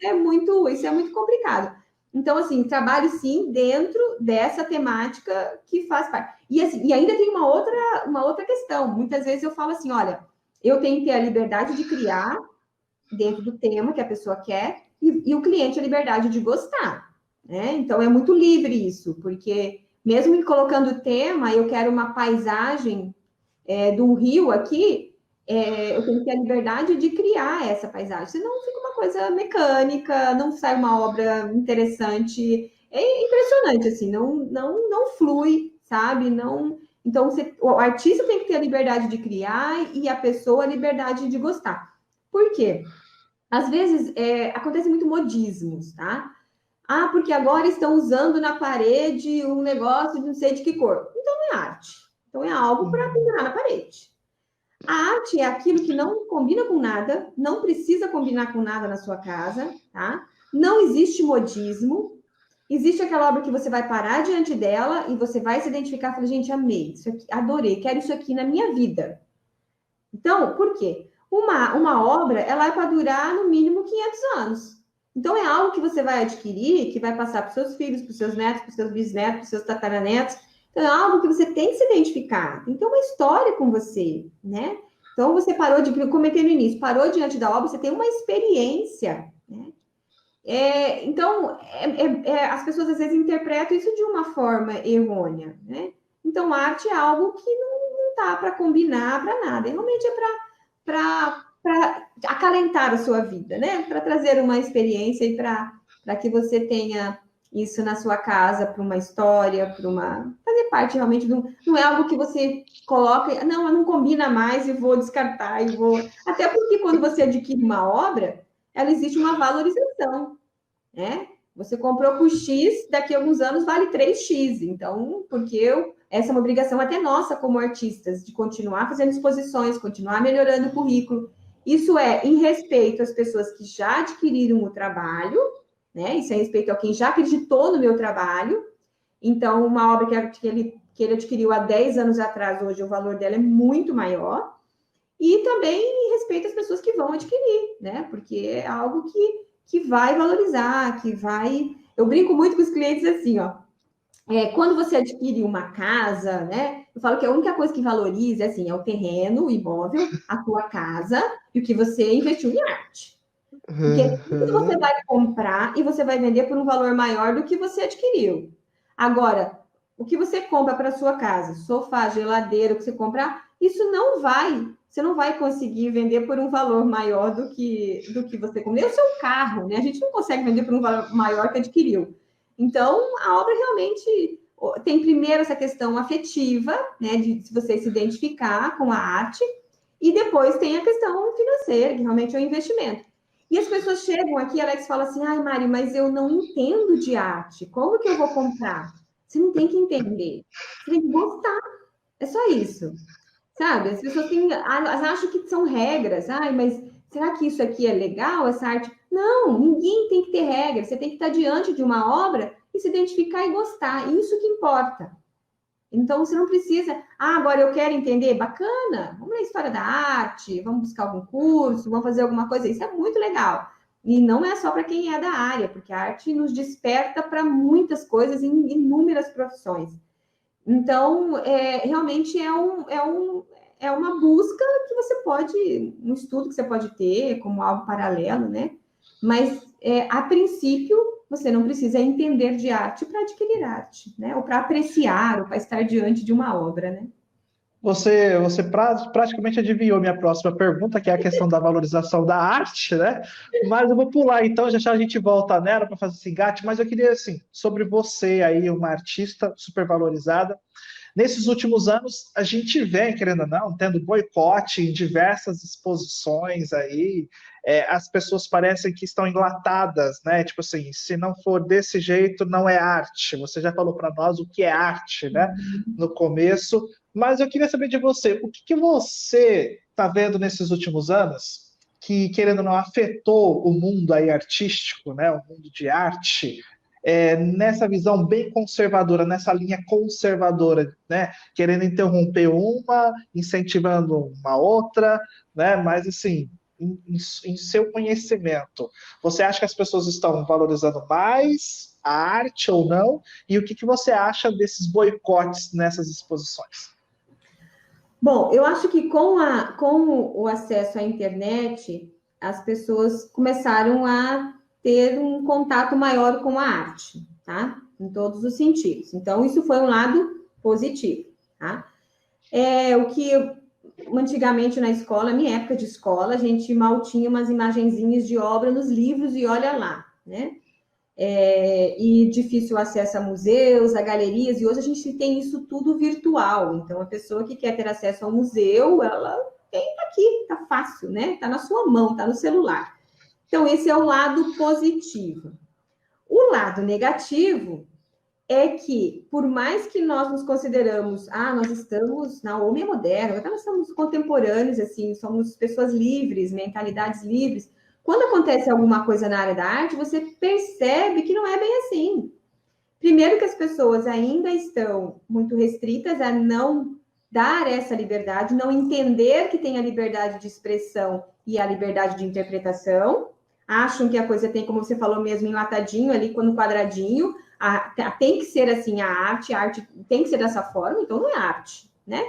é muito complicado. Então, assim, trabalho sim dentro dessa temática que faz parte. E, assim, e ainda tem uma outra questão. Muitas vezes eu falo assim, olha, eu tenho que ter a liberdade de criar dentro do tema que a pessoa quer e o cliente a liberdade de gostar, né? Então, é muito livre isso, porque mesmo me colocando o tema, eu quero uma paisagem de um rio aqui, eu tenho que ter a liberdade de criar essa paisagem, senão fica uma coisa mecânica, não sai uma obra interessante, é impressionante, assim, não flui, sabe? Então, o artista tem que ter a liberdade de criar e a pessoa a liberdade de gostar. Por quê? Às vezes, acontece muito modismos, tá? Porque agora estão usando na parede um negócio de não sei de que cor. Então, não é arte. Então, é algo para pendurar na parede. A arte é aquilo que não combina com nada, não precisa combinar com nada na sua casa, tá? Não existe modismo. Existe aquela obra que você vai parar diante dela e você vai se identificar e falar, gente, amei, isso aqui, adorei, quero isso aqui na minha vida. Então, por quê? Uma obra, ela é para durar no mínimo 500 anos. Então, é algo que você vai adquirir, que vai passar para os seus filhos, para os seus netos, para os seus bisnetos, para os seus tataranetos. Então, é algo que você tem que se identificar. Tem que ter uma história com você, né? Então, você parou de... Comentei no início, parou diante da obra, você tem uma experiência, né? Então, as pessoas, às vezes, interpretam isso de uma forma errônea, né? Então, arte é algo que não tá para combinar, para nada. Realmente é para acalentar a sua vida, né? Para trazer uma experiência e para que você tenha isso na sua casa, para uma história, fazer parte realmente não é algo que você coloca, não combina mais e vou descartar, até porque quando você adquire uma obra, ela existe uma valorização, né? Você comprou por X, daqui a alguns anos vale 3X. Então, essa é uma obrigação até nossa como artistas, de continuar fazendo exposições, continuar melhorando o currículo. Isso é em respeito às pessoas que já adquiriram o trabalho, né? Isso é em respeito a quem já acreditou no meu trabalho. Então, uma obra que ele adquiriu há 10 anos atrás, hoje o valor dela é muito maior. E também em respeito às pessoas que vão adquirir, né? Porque é algo que vai valorizar, que vai... Eu brinco muito com os clientes assim, ó. Quando você adquire uma casa, né? Eu falo que a única coisa que valoriza assim, é o terreno, o imóvel, a tua casa e o que você investiu em arte. Porque tudo você vai comprar e você vai vender por um valor maior do que você adquiriu. Agora, o que você compra para sua casa, sofá, geladeira, o que você comprar, isso você não vai conseguir vender por um valor maior do que você comprou. Nem o seu carro, né? A gente não consegue vender por um valor maior que adquiriu. Então, a obra realmente tem primeiro essa questão afetiva, né, de você se identificar com a arte, e depois tem a questão financeira, que realmente é um investimento. E as pessoas chegam aqui, Alex, fala assim, ai, Mari, mas eu não entendo de arte, como que eu vou comprar? Você não tem que entender, você tem que gostar, é só isso, sabe? As pessoas acham que são regras, ai, mas será que isso aqui é legal, essa arte? Não, ninguém tem que ter regra, você tem que estar diante de uma obra e se identificar e gostar, isso que importa. Então, você não precisa, agora eu quero entender, bacana, vamos ler história da arte, vamos buscar algum curso, vamos fazer alguma coisa, isso é muito legal. E não é só para quem é da área, porque a arte nos desperta para muitas coisas em inúmeras profissões. Então, realmente é uma busca que você pode, um estudo que você pode ter como algo paralelo, né? Mas, a princípio, você não precisa entender de arte para adquirir arte, né? Ou para apreciar, ou para estar diante de uma obra, né? Você praticamente adivinhou minha próxima pergunta, que é a questão da valorização da arte, né? Mas eu vou pular, então, já a gente volta nela para fazer esse engate, mas eu queria, assim, sobre você aí, uma artista super valorizada. Nesses últimos anos, a gente vem, querendo ou não, tendo boicote em diversas exposições aí, as pessoas parecem que estão enlatadas, né? Tipo assim, se não for desse jeito, não é arte. Você já falou para nós o que é arte, né? No começo, mas eu queria saber de você, o que você está vendo nesses últimos anos que, querendo ou não, afetou o mundo aí artístico, né? O mundo de arte, nessa visão bem conservadora, nessa linha conservadora, né? Querendo interromper uma, incentivando uma outra, né? Mas assim, em seu conhecimento, você acha que as pessoas estão valorizando mais a arte ou não? E o que você acha desses boicotes nessas exposições? Bom, eu acho que com o acesso à internet, as pessoas começaram a ter um contato maior com a arte, tá? Em todos os sentidos. Então, isso foi um lado positivo, tá? O que antigamente na escola, minha época de escola, a gente mal tinha umas imagenzinhas de obra nos livros e olha lá, né? E difícil acesso a museus, a galerias, e hoje a gente tem isso tudo virtual. Então, a pessoa que quer ter acesso ao museu, ela tem aqui, tá fácil, né? Tá na sua mão, tá no celular. Então, esse é o lado positivo. O lado negativo é que, por mais que nós nos consideramos, nós estamos na homem moderna, nós somos contemporâneos, assim, somos pessoas livres, mentalidades livres. Quando acontece alguma coisa na área da arte, você percebe que não é bem assim. Primeiro que as pessoas ainda estão muito restritas a não dar essa liberdade, não entender que tem a liberdade de expressão e a liberdade de interpretação, acham que a coisa tem, como você falou mesmo, enlatadinho ali, no quadradinho, tem que ser assim a arte tem que ser dessa forma, então não é arte, né?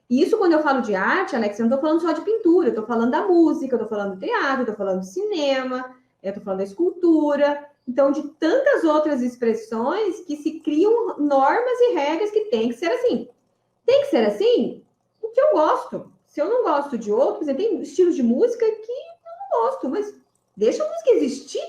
E isso, quando eu falo de arte, Alex, eu não estou falando só de pintura, eu estou falando da música, eu estou falando do teatro, eu estou falando do cinema, eu estou falando da escultura, então de tantas outras expressões que se criam normas e regras que tem que ser assim. Tem que ser assim? O que eu gosto. Se eu não gosto de outro, por exemplo, tem estilos de música que eu não gosto, mas deixa a música existir,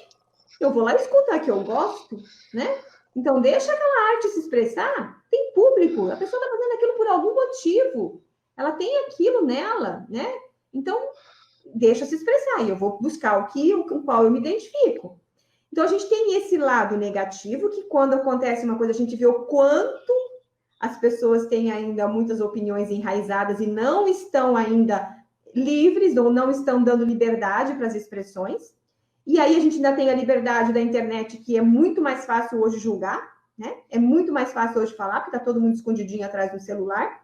eu vou lá escutar que eu gosto, né? Então, deixa aquela arte se expressar, tem público, a pessoa está fazendo aquilo por algum motivo, ela tem aquilo nela, né? Então, deixa se expressar, e eu vou buscar com o qual eu me identifico. Então, a gente tem esse lado negativo, que quando acontece uma coisa, a gente vê o quanto as pessoas têm ainda muitas opiniões enraizadas e não estão ainda livres ou não estão dando liberdade para as expressões. E aí a gente ainda tem a liberdade da internet, que é muito mais fácil hoje julgar, né? É muito mais fácil hoje falar, porque está todo mundo escondidinho atrás do celular,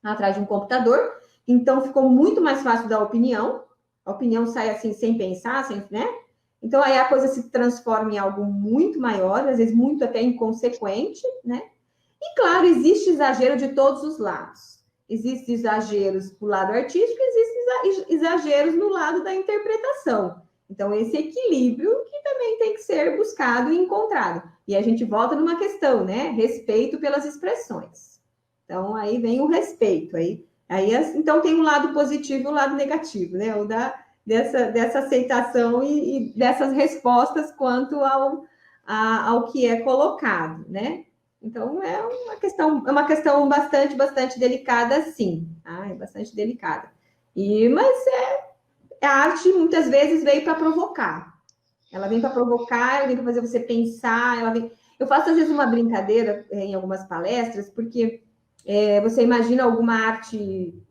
atrás de um computador. Então, ficou muito mais fácil dar opinião. A opinião sai assim, sem pensar, sem, né? Então, aí a coisa se transforma em algo muito maior, às vezes muito até inconsequente, né? E, claro, existe exagero de todos os lados. Existem exageros do lado artístico, existem exageros no lado da interpretação. Então, esse equilíbrio que também tem que ser buscado e encontrado. E a gente volta numa questão, né? Respeito pelas expressões. Então, aí vem o respeito. Então, tem um lado positivo e um lado negativo, né? Dessa aceitação e dessas respostas quanto ao que é colocado, né? Então, é uma questão bastante delicada, sim. É bastante delicada. Mas a arte, muitas vezes, veio para provocar. Ela vem para provocar, ela vem para fazer você pensar. Eu faço, às vezes, uma brincadeira em algumas palestras, porque você imagina alguma arte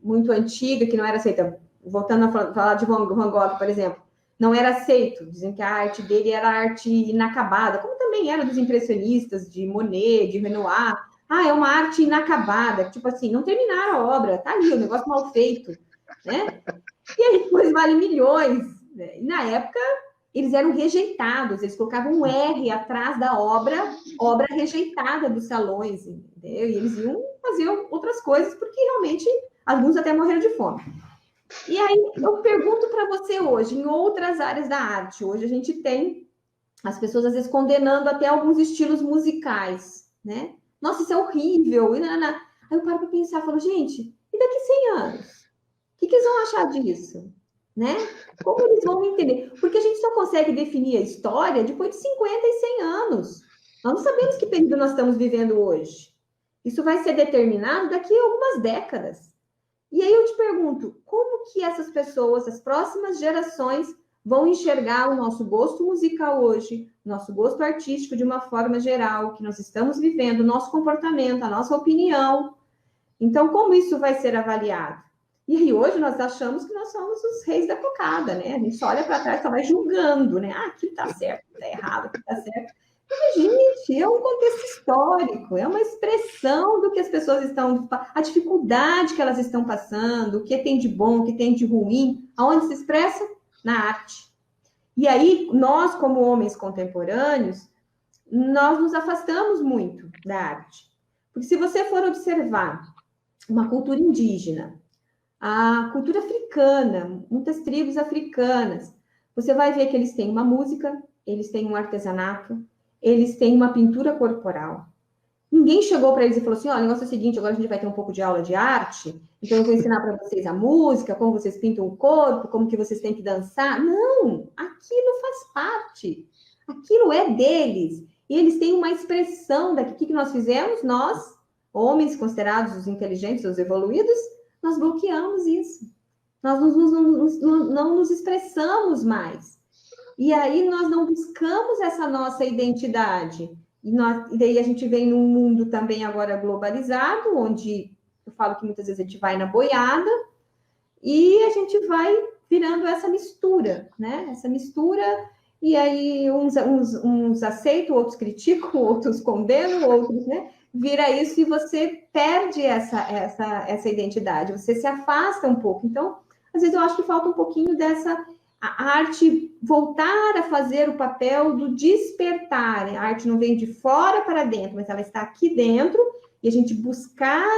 muito antiga que não era aceita. Voltando a falar de Van Gogh, por exemplo, não era aceito. Dizem que a arte dele era arte inacabada, como também era dos impressionistas, de Monet, de Renoir. É uma arte inacabada, tipo assim, não terminaram a obra, tá ali, o negócio mal feito, né? E aí depois vale milhões, né? E na época eles eram rejeitados, eles colocavam um R atrás da obra rejeitada dos salões, entendeu? E eles iam fazer outras coisas, porque realmente alguns até morreram de fome. E aí eu pergunto para você hoje, em outras áreas da arte, hoje a gente tem as pessoas às vezes condenando até alguns estilos musicais, né? Nossa, isso é horrível. Aí eu paro para pensar e falo, gente, e daqui 100 anos? O que eles vão achar disso? Né? Como eles vão entender? Porque a gente só consegue definir a história depois de 50 e 100 anos. Nós não sabemos que período nós estamos vivendo hoje. Isso vai ser determinado daqui a algumas décadas. E aí eu te pergunto, como que essas pessoas, as próximas gerações, vão enxergar o nosso gosto musical hoje, o nosso gosto artístico de uma forma geral, que nós estamos vivendo, o nosso comportamento, a nossa opinião. Então, como isso vai ser avaliado? E aí, hoje, nós achamos que nós somos os reis da cocada, né? A gente só olha para trás e só vai julgando, né? Aqui está certo, está errado, aqui está certo. Mas, gente, é um contexto histórico, é uma expressão do que as pessoas estão... A dificuldade que elas estão passando, o que tem de bom, o que tem de ruim, aonde se expressa? Na arte. E aí, nós, como homens contemporâneos, nós nos afastamos muito da arte. Porque se você for observar uma cultura indígena, a cultura africana, muitas tribos africanas, você vai ver que eles têm uma música, eles têm um artesanato, eles têm uma pintura corporal. Ninguém chegou para eles e falou assim, o negócio é o seguinte, agora a gente vai ter um pouco de aula de arte, então eu vou ensinar para vocês a música, como vocês pintam o corpo, como que vocês têm que dançar. Não, aquilo faz parte, aquilo é deles. E eles têm uma expressão daqui. O que nós fizemos? Nós, homens considerados os inteligentes, os evoluídos, nós bloqueamos isso. Nós não nos expressamos mais. E aí nós não buscamos essa nossa identidade. E daí a gente vem num mundo também agora globalizado, onde eu falo que muitas vezes a gente vai na boiada e a gente vai virando essa mistura, né? Essa mistura, e aí uns aceitam, outros criticam, outros condenam, outros, né? Vira isso e você perde essa identidade, você se afasta um pouco. Então, às vezes eu acho que falta um pouquinho a arte voltar a fazer o papel do despertar. A arte não vem de fora para dentro, mas ela está aqui dentro, e a gente buscar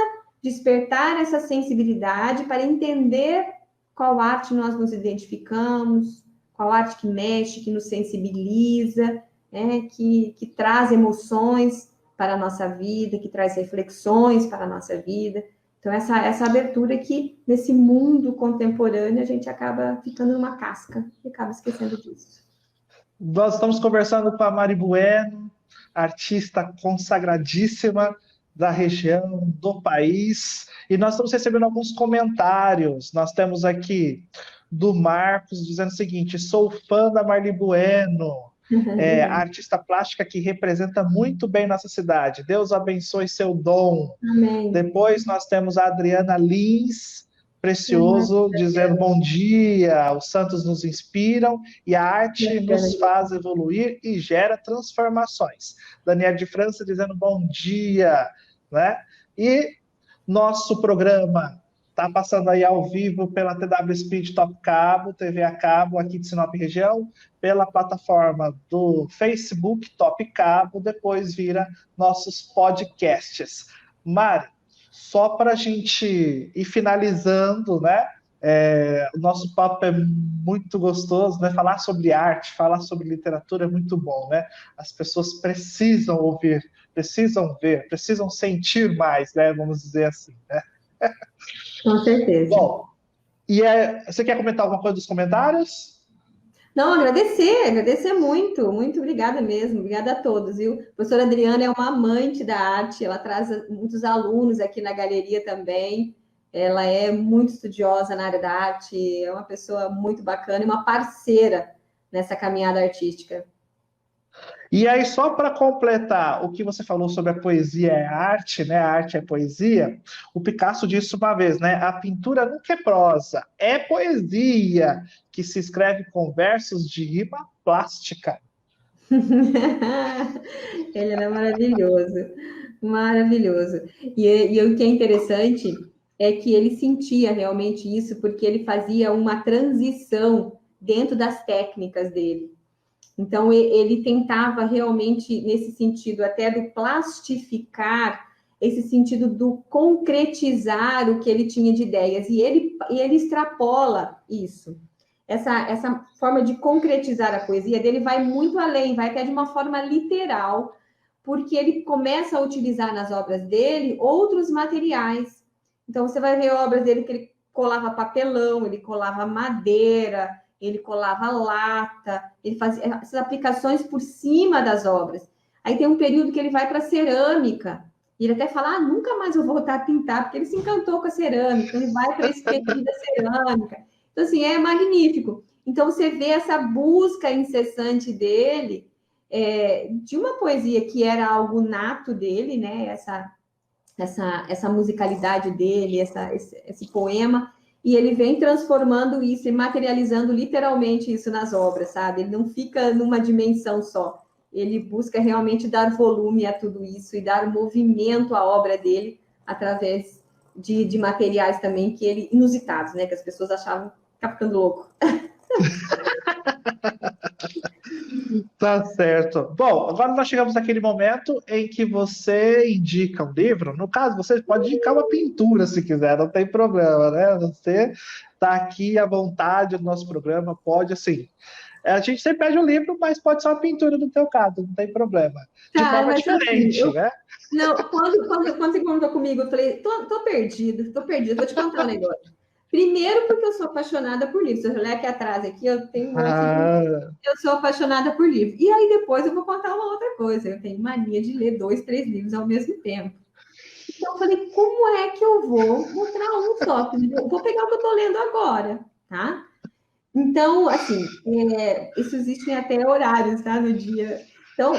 despertar essa sensibilidade para entender qual arte nós nos identificamos, qual arte que mexe, que nos sensibiliza, né, que traz emoções para a nossa vida, que traz reflexões para a nossa vida. Então, essa abertura que, nesse mundo contemporâneo, a gente acaba ficando numa casca e acaba esquecendo disso. Nós estamos conversando com a Mari Bueno, artista consagradíssima da região, do país, e nós estamos recebendo alguns comentários. Nós temos aqui do Marcos dizendo o seguinte: sou fã da Mari Bueno, A artista plástica que representa muito bem nossa cidade. Deus abençoe seu dom. Amém. Depois nós temos a Adriana Lins, Precioso, dizendo bom dia, os santos nos inspiram e a arte nos faz evoluir e gera transformações. Daniel de França dizendo bom dia, né? E nosso programa está passando aí ao vivo pela TW Speed Top Cabo, TV a cabo aqui de Sinop região, pela plataforma do Facebook Top Cabo, depois vira nossos podcasts. Mari, só para a gente ir finalizando, né? O nosso papo é muito gostoso, né? Falar sobre arte, falar sobre literatura é muito bom, né? As pessoas precisam ouvir, precisam ver, precisam sentir mais, né? Vamos dizer assim, né? Com certeza. Bom, você quer comentar alguma coisa dos comentários? Não, agradecer muito, muito obrigada mesmo, obrigada a todos, viu? A professora Adriana é uma amante da arte, ela traz muitos alunos aqui na galeria também, ela é muito estudiosa na área da arte, é uma pessoa muito bacana e uma parceira nessa caminhada artística. E aí, só para completar o que você falou sobre a poesia é arte, né? A arte é poesia. O Picasso disse uma vez, né? A pintura nunca é prosa, é poesia que se escreve com versos de rima plástica. Ele era maravilhoso, maravilhoso. E o que é interessante é que ele sentia realmente isso, porque ele fazia uma transição dentro das técnicas dele. Então, ele tentava realmente, nesse sentido, até do plastificar, esse sentido do concretizar o que ele tinha de ideias. E ele extrapola isso. Essa forma de concretizar a poesia dele vai muito além, vai até de uma forma literal, porque ele começa a utilizar nas obras dele outros materiais. Então, você vai ver obras dele que ele colava papelão, ele colava madeira, ele colava lata, ele fazia essas aplicações por cima das obras. Aí tem um período que ele vai para a cerâmica, e ele até fala, nunca mais eu vou voltar a pintar, porque ele se encantou com a cerâmica, ele vai para esse período da cerâmica. Então, assim, é magnífico. Então, você vê essa busca incessante dele, de uma poesia que era algo nato dele, né? Essa musicalidade dele, esse poema, e ele vem transformando isso e materializando literalmente isso nas obras, sabe? Ele não fica numa dimensão só. Ele busca realmente dar volume a tudo isso e dar movimento à obra dele através de materiais também que ele inusitados, né? Que as pessoas achavam que estava ficando louco. Tá certo. Bom, agora nós chegamos naquele momento em que você indica um livro. No caso, você pode indicar uma pintura se quiser, não tem problema, né? Você está aqui à vontade no nosso programa, pode, assim. A gente sempre pede um livro, mas pode ser uma pintura no teu caso, não tem problema. De forma diferente, assim, né? Não, quando você contou comigo, eu falei, tô perdida, vou te contar um negócio. Primeiro, porque eu sou apaixonada por livros. Se eu olhar aqui atrás, eu tenho um monte de... Eu sou apaixonada por livros. E aí, depois, eu vou contar uma outra coisa. Eu tenho mania de ler 2, 3 livros ao mesmo tempo. Então, eu falei, como é que eu vou mostrar um só? Vou pegar o que eu estou lendo agora, tá? Então, assim, isso existem até horários, tá? No dia... Então,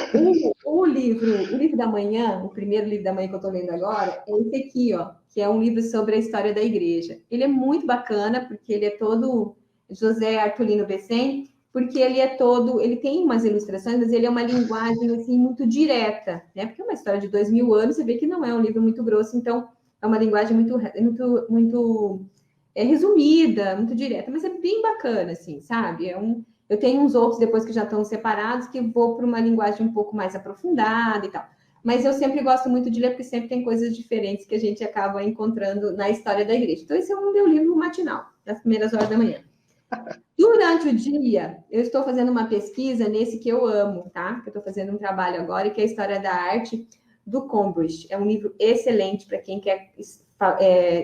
o livro da manhã, o primeiro livro da manhã que eu estou lendo agora, é esse aqui, ó, que é um livro sobre a história da igreja. Ele é muito bacana, porque ele é todo José Artolino Bessem, porque ele tem umas ilustrações, mas ele é uma linguagem, assim, muito direta, né? Porque é uma história de 2000 anos, você vê que não é um livro muito grosso, então é uma linguagem muito resumida, muito direta, mas é bem bacana, assim, sabe? Eu tenho uns outros, depois que já estão separados, que vou para uma linguagem um pouco mais aprofundada e tal. Mas eu sempre gosto muito de ler, porque sempre tem coisas diferentes que a gente acaba encontrando na história da igreja. Então, esse é o meu livro matinal, das primeiras horas da manhã. Durante o dia, eu estou fazendo uma pesquisa nesse que eu amo, tá? Eu estou fazendo um trabalho agora, que é a História da Arte do Combridge. É um livro excelente para quem quer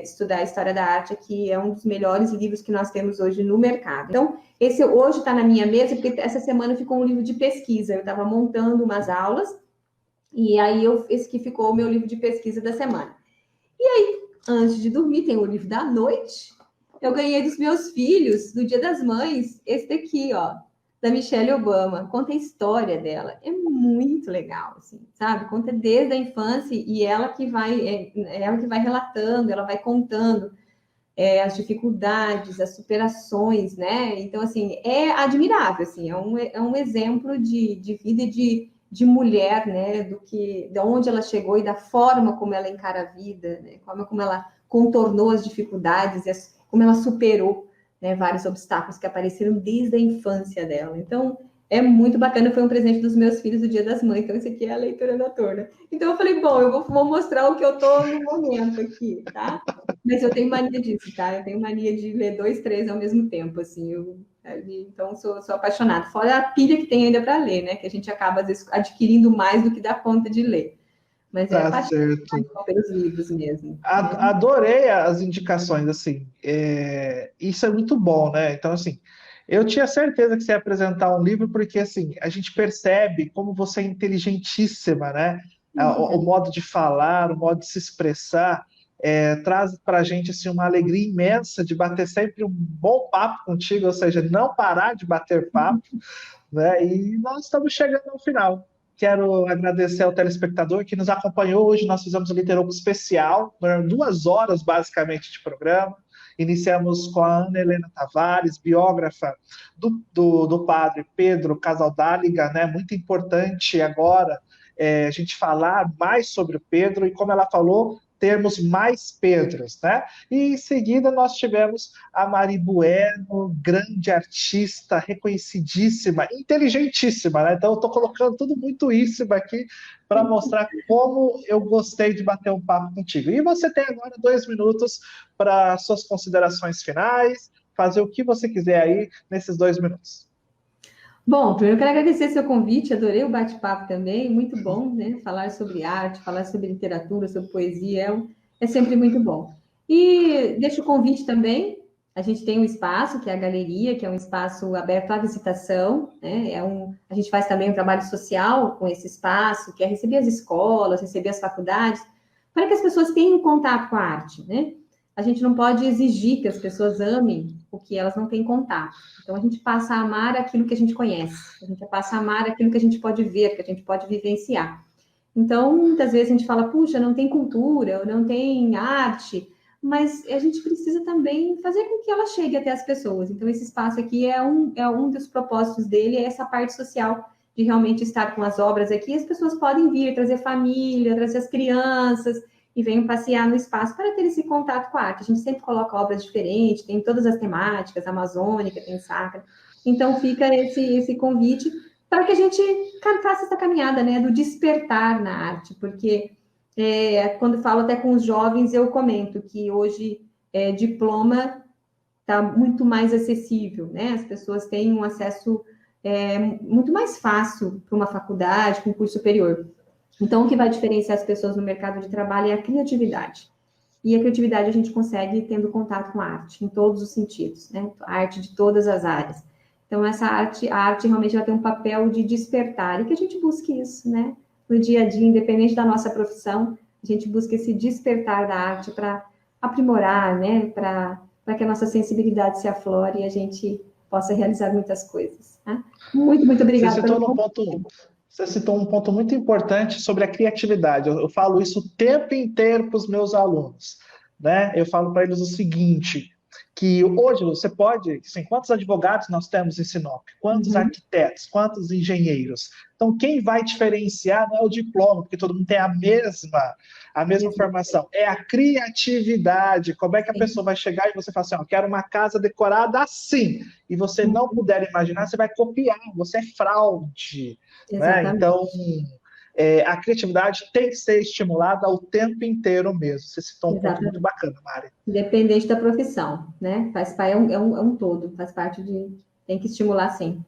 estudar a história da arte, que é um dos melhores livros que nós temos hoje no mercado. Então, esse hoje está na minha mesa, porque essa semana ficou um livro de pesquisa. Eu estava montando umas aulas, e aí esse que ficou o meu livro de pesquisa da semana. E aí, antes de dormir, tem o livro da noite. Eu ganhei dos meus filhos, do Dia das Mães, esse daqui, ó. da Michelle Obama, conta a história dela. É muito legal, assim, sabe? Conta desde a infância e ela que vai relatando, ela vai contando as dificuldades, as superações, né? Então, assim, é admirável, assim, é um exemplo de vida e de mulher, né? De onde ela chegou e da forma como ela encara a vida, né? Como ela contornou as dificuldades, como ela superou, né, vários obstáculos que apareceram desde a infância dela. Então, é muito bacana, foi um presente dos meus filhos do Dia das Mães, então esse aqui é a leitura da Torna. Então eu falei, bom, eu vou mostrar o que eu tô no momento aqui, tá? Mas eu tenho mania disso, tá? Eu tenho mania de ler 2, 3 ao mesmo tempo, assim. Então, sou apaixonada. Fora a pilha que tem ainda para ler, né? Que a gente acaba, às vezes, adquirindo mais do que dá conta de ler. Mas é Tá apaixonada certo. pelos livros mesmo, né? Adorei as indicações, assim, isso é muito bom, né? Então, assim, eu tinha certeza que você ia apresentar um livro, porque, assim, a gente percebe como você é inteligentíssima, né? O modo de falar, o modo de se expressar, traz para a gente, assim, uma alegria imensa de bater sempre um bom papo contigo, ou seja, não parar de bater papo, né? E nós estamos chegando ao final. Quero agradecer ao telespectador que nos acompanhou hoje. Nós fizemos um Literopo especial, foram 2 horas basicamente de programa. Iniciamos com a Ana Helena Tavares, biógrafa do padre Pedro Casaldáliga, né? Muito importante agora a gente falar mais sobre o Pedro e, como ela falou, termos mais Pedros, né? E em seguida nós tivemos a Mari Bueno, grande artista, reconhecidíssima, inteligentíssima, né? Então eu estou colocando tudo muito isso aqui para mostrar como eu gostei de bater um papo contigo. E você tem agora 2 minutos para suas considerações finais, fazer o que você quiser aí nesses 2 minutos. Bom, primeiro eu quero agradecer seu convite, adorei o bate-papo também, muito bom, né? Falar sobre arte, falar sobre literatura, sobre poesia, é sempre muito bom. E deixo o convite também, a gente tem um espaço, que é a galeria, que é um espaço aberto à visitação, né? A gente faz também um trabalho social com esse espaço, que é receber as escolas, receber as faculdades, para que as pessoas tenham contato com a arte, né? A gente não pode exigir que as pessoas amem o que elas não têm contato. Então, a gente passa a amar aquilo que a gente conhece, a gente passa a amar aquilo que a gente pode ver, que a gente pode vivenciar. Então, muitas vezes a gente fala, puxa, não tem cultura, não tem arte, mas a gente precisa também fazer com que ela chegue até as pessoas. Então, esse espaço aqui é um dos propósitos dele, é essa parte social, de realmente estar com as obras aqui. As pessoas podem vir, trazer família, trazer as crianças, e venham passear no espaço para ter esse contato com a arte. A gente sempre coloca obras diferentes, tem todas as temáticas, amazônica, tem sacra. Então, fica esse convite para que a gente faça essa caminhada, né, do despertar na arte, porque quando falo até com os jovens, eu comento que hoje diploma está muito mais acessível, né? As pessoas têm um acesso muito mais fácil para uma faculdade, para um curso superior. Então, o que vai diferenciar as pessoas no mercado de trabalho é a criatividade. E a criatividade a gente consegue tendo contato com a arte, em todos os sentidos, né? A arte de todas as áreas. Então, a arte realmente ela tem um papel de despertar, e que a gente busque isso, né? No dia a dia, independente da nossa profissão, a gente busca esse despertar da arte para aprimorar, né? Para que a nossa sensibilidade se aflore e a gente possa realizar muitas coisas. Né? Muito, muito obrigada pelo convite. Você citou um ponto muito importante sobre a criatividade. Eu falo isso o tempo inteiro para os meus alunos, né? Eu falo para eles o seguinte, que hoje você pode, assim, quantos advogados nós temos em Sinop? Quantos arquitetos? Quantos engenheiros? Então, quem vai diferenciar não é o diploma, porque todo mundo tem a mesma formação. É a criatividade. Como é que a pessoa vai chegar e você fala assim, ó, quero uma casa decorada assim, e você não puder imaginar, você vai copiar, você é fraude. Né? Então, a criatividade tem que ser estimulada o tempo inteiro mesmo. Você citou um ponto muito bacana, Mari. Independente da profissão, né? É um todo, faz parte de... Tem que estimular, sim.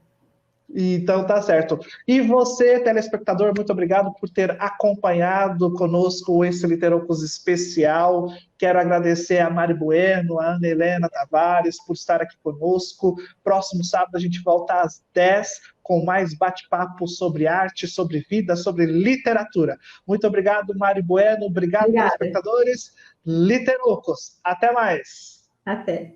Então, tá certo. E você, telespectador, muito obrigado por ter acompanhado conosco esse Literocos especial. Quero agradecer a Mari Bueno, a Ana Helena Tavares por estar aqui conosco. Próximo sábado a gente volta às 10 com mais bate-papo sobre arte, sobre vida, sobre literatura. Muito obrigado, Mari Bueno. Obrigado, telespectadores. Literocos. Até mais. Até.